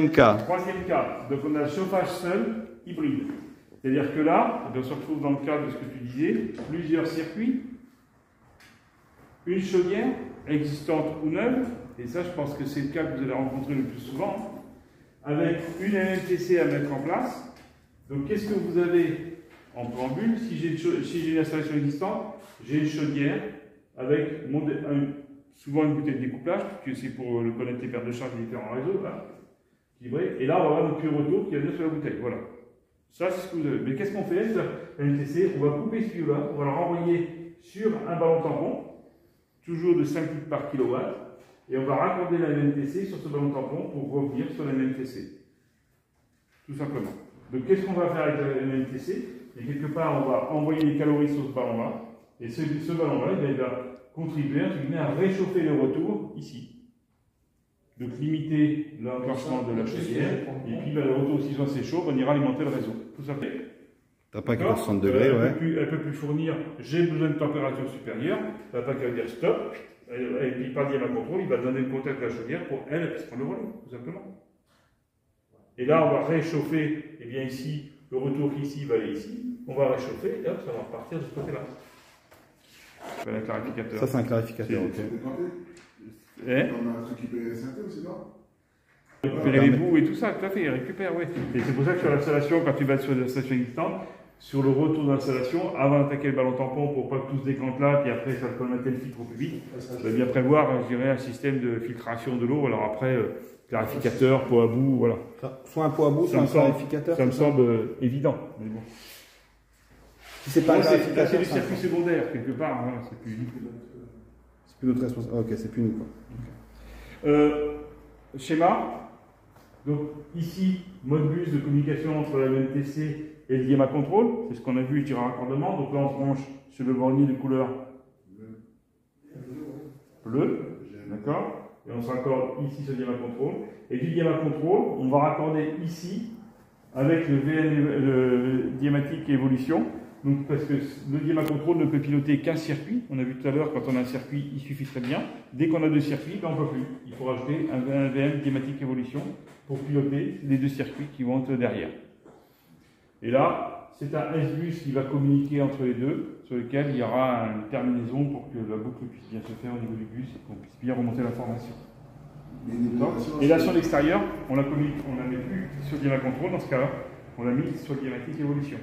Troisième cas, donc on a le chauffage seul, hybride. C'est-à-dire que là, on se retrouve dans le cadre de ce que tu disais, plusieurs circuits, une chaudière existante ou neuve, et ça je pense que c'est le cas que vous allez rencontrer le plus souvent, avec une MMTC à mettre en place. Donc qu'est-ce que vous avez en préambule? Si j'ai une installation existante, j'ai une chaudière avec souvent une bouteille de découplage, puisque c'est pour connaître les pertes de charge des différents réseaux, là, et là on va avoir notre tuyau retour qui va venir sur la bouteille. Voilà. Ça c'est ce que vous avez. Mais qu'est-ce qu'on fait sur la MMTC? On va couper ce tuyau-là, on va le renvoyer sur un ballon tampon, toujours de 5 litres par kilowatt, et on va raccorder la MMTC sur ce ballon tampon pour revenir sur la MMTC. Tout simplement. Donc qu'est-ce qu'on va faire avec la MMTC? Et quelque part, on va envoyer les calories sur ce ballon-là, et ce ballon-là, il va contribuer à réchauffer le retour ici. Donc limiter l'enclenchement de la chaudière, et puis le retour, si c'est chaud, on ira alimenter le réseau. Tout ça fait. T'as pas qu'à 60 degrés, ouais. Elle ne peut plus fournir, j'ai besoin de température supérieure, elle n'a pas qu'à dire stop, et puis par diamant contrôle, il va donner le contact de la chaudière pour elle puisse prendre le relais, tout simplement. Et là, on va réchauffer, et bien ici, le retour ici va aller ici, on va réchauffer, et hop, ça va repartir de ce côté-là. C'est un clarificateur. Ça, c'est un clarificateur, ok. On a un truc qui peut les synthèses aussi, non? Récupérer les bouts et tout ça, tout à fait, il récupère, oui. Et c'est pour ça que sur l'installation, quand tu vas sur l'installation existante, sur le retour d'installation, avant d'attaquer le ballon tampon pour pas que tout se décante là, puis après ça va colmater le filtre au plus vite, il va bien prévoir, je dirais, un système de filtration de l'eau. Alors après, clarificateur, pot à bout, voilà. Soit un pot à bout, soit un clarificateur. Ça me semble évident, mais bon. Si c'est pas un clarificateur, c'est du circuit secondaire, quelque part, hein, c'est plus notre responsabilité. Ok, c'est plus nous, quoi. Schéma. Donc ici, mode bus de communication entre la MMTC et le DMA contrôle, c'est ce qu'on a vu, tir à raccordement. Donc là on se branche sur le bornier de couleur bleu, d'accord, et on se raccorde ici sur le DMA contrôle. Et du DMA contrôle, on va raccorder ici avec le diamatique évolution. Donc, parce que le DMA contrôle ne peut piloter qu'un circuit. On a vu tout à l'heure, quand on a un circuit, il suffit très bien. Dès qu'on a deux circuits, ben on ne peut plus. Il faut rajouter un VM diamatique évolution pour piloter les deux circuits qui vont être derrière. Et là, c'est un S-bus qui va communiquer entre les deux, sur lequel il y aura une terminaison pour que la boucle puisse bien se faire au niveau du bus et qu'on puisse bien remonter l'information. Et là, sur l'extérieur, on la met plus sur le DMA contrôle. Dans ce cas-là, on l'a mis sur le diamatique évolution.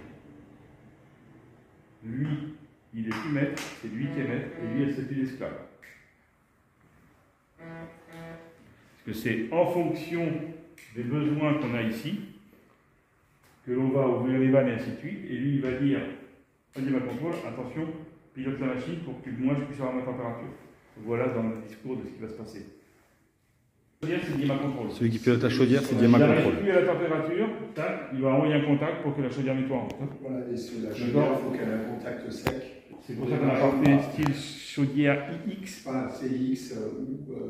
Lui, il est plus maître, c'est lui qui est maître, et lui, elle s'appuie d'esclave. Parce que c'est en fonction des besoins qu'on a ici que l'on va ouvrir les vannes et ainsi de suite, et lui, il va dire, on dit ma contrôle, attention, pilote la machine pour que moi, je puisse avoir ma température. Voilà dans le discours de ce qui va se passer. C'est DMA contrôle. Celui qui pilote la chaudière, c'est DMA contrôle. Il à la température, il va envoyer un contact pour que la chaudière nettoie. Voilà, et sur la chaudière, il faut qu'elle ait un contact sec. C'est pour ça qu'on a porté style chaudière IX. Enfin, CX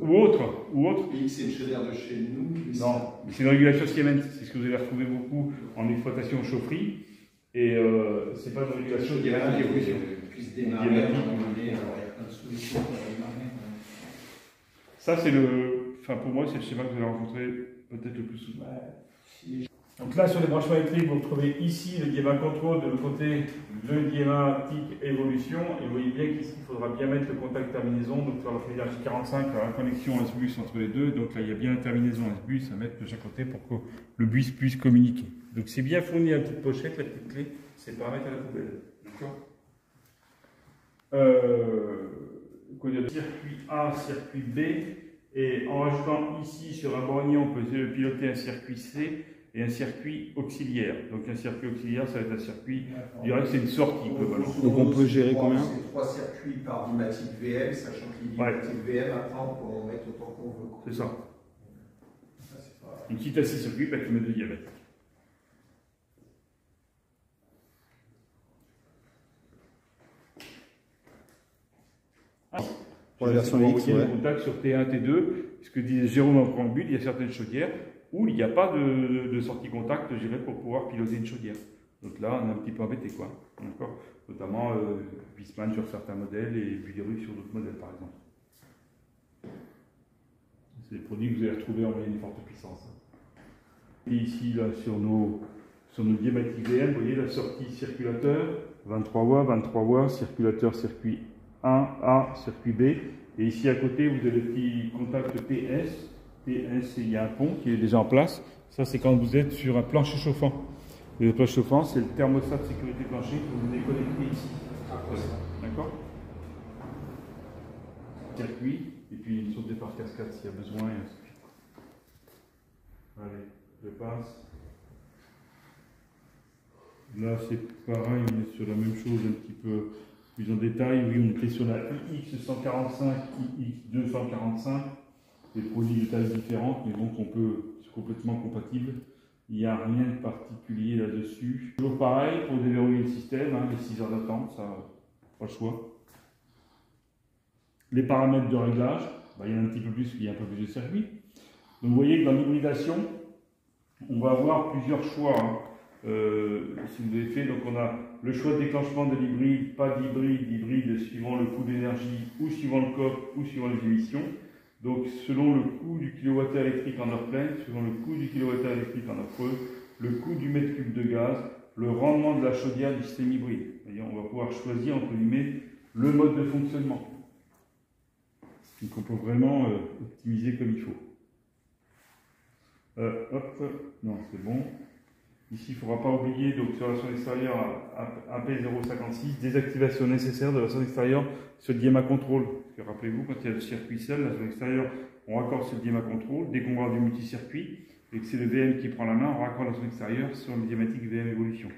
ou autre. IX, c'est une chaudière de chez nous. Non, c'est une régulation Siemens. C'est ce que vous allez retrouver beaucoup en exploitation chaufferie. Et c'est pas une régulation diamatique évolution. Puisse démarrer, il y a plein de solutions pour démarrer. Ça, c'est enfin, pour moi, c'est le schéma que vous allez rencontrer peut-être le plus souvent. Donc là, sur les branchements électriques, vous retrouvez ici le DMA contrôle, de l'autre côté le diamatique évolution, et vous voyez bien qu'ici, il faudra bien mettre le contact terminaison, donc sur la filière J45, la connexion S-bus entre les deux, donc là, il y a bien la terminaison S-bus à mettre de chaque côté pour que le bus puisse communiquer. Donc c'est bien fourni à la petite pochette, la petite clé, c'est pas à mettre à la poubelle. D'accord. Circuit A, circuit B, et en rajoutant ici sur un bornier, on peut piloter un circuit C et un circuit auxiliaire. Donc un circuit auxiliaire, ça va être un circuit, je dirais que c'est une sortie globalement. Donc on peut gérer combien? C'est 3 circuits par dimatique VM, sachant qu'il dit VM, après on peut en mettre autant qu'on veut. C'est ça. Une petite assise circuit, pas que tu mets de diamètre. Pour la version X, ouais. Contact sur T1, T2, ce que disait Jérôme en préambule, il y a certaines chaudières où il n'y a pas de sortie contact, je dirais, pour pouvoir piloter une chaudière. Donc là, on est un petit peu embêté, quoi. D'accord. Notamment Wiesmann sur certains modèles et Buderus sur d'autres modèles, par exemple. C'est des produits que vous allez retrouver en moyenne forte puissance. Et ici, là, sur nos diamatiques VM, vous voyez la sortie circulateur, 23 voies, circulateur circuit 1A, circuit B. Et ici à côté, vous avez le petit contact TS. TS, il y a un pont qui est déjà en place. Ça, c'est quand vous êtes sur un plancher chauffant. Le plancher chauffant, c'est le thermostat de sécurité plancher que vous venez connecter ici. D'accord? Circuit, et puis une sorte de départ cascade s'il y a besoin, et ainsi de suite. Allez, je passe. Là, c'est pareil, on est sur la même chose un petit peu plus en détail. Oui, on était sur la iX145, iX245, des produits de tailles différentes, mais donc c'est complètement compatible. Il n'y a rien de particulier là-dessus. Toujours pareil pour déverrouiller le système, hein, les 6 heures d'attente, ça, pas le choix. Les paramètres de réglage, il y en a un petit peu plus, il y a un peu plus de circuits. Donc vous voyez que dans l'hybridation, on va avoir plusieurs choix. Hein. Si vous avez fait, donc on a le choix de déclenchement de l'hybride, pas d'hybride, hybride suivant le coût d'énergie ou suivant le COP ou suivant les émissions. Donc selon le coût du kilowattheure électrique en heure pleine, selon le coût du kilowattheure électrique en heure creuse, le coût du mètre cube de gaz, le rendement de la chaudière du système hybride. On va pouvoir choisir entre guillemets le mode de fonctionnement. Donc on peut vraiment optimiser comme il faut. Non, c'est bon. Ici, il ne faudra pas oublier, donc sur la sonde extérieure AP056, désactivation nécessaire de la sonde extérieure sur le DMA contrôle. Rappelez-vous, quand il y a le circuit seul, la sonde extérieure, on raccorde sur le DMA contrôle. Dès qu'on va avoir du multicircuit, et que c'est le VM qui prend la main, on raccorde la sonde extérieure sur le diamatique VM évolution.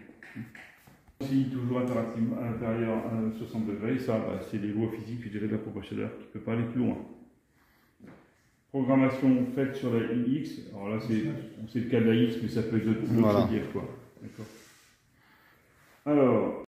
Aussi, toujours interactif à l'intérieur à 60 degrés, ça, c'est les lois physiques, je dirais, de la propre chaleur qui ne peut pas aller plus loin. Programmation faite sur la iX, alors là c'est le cas de la X, mais ça peut être d'autres chaudières, quoi. D'accord. Alors,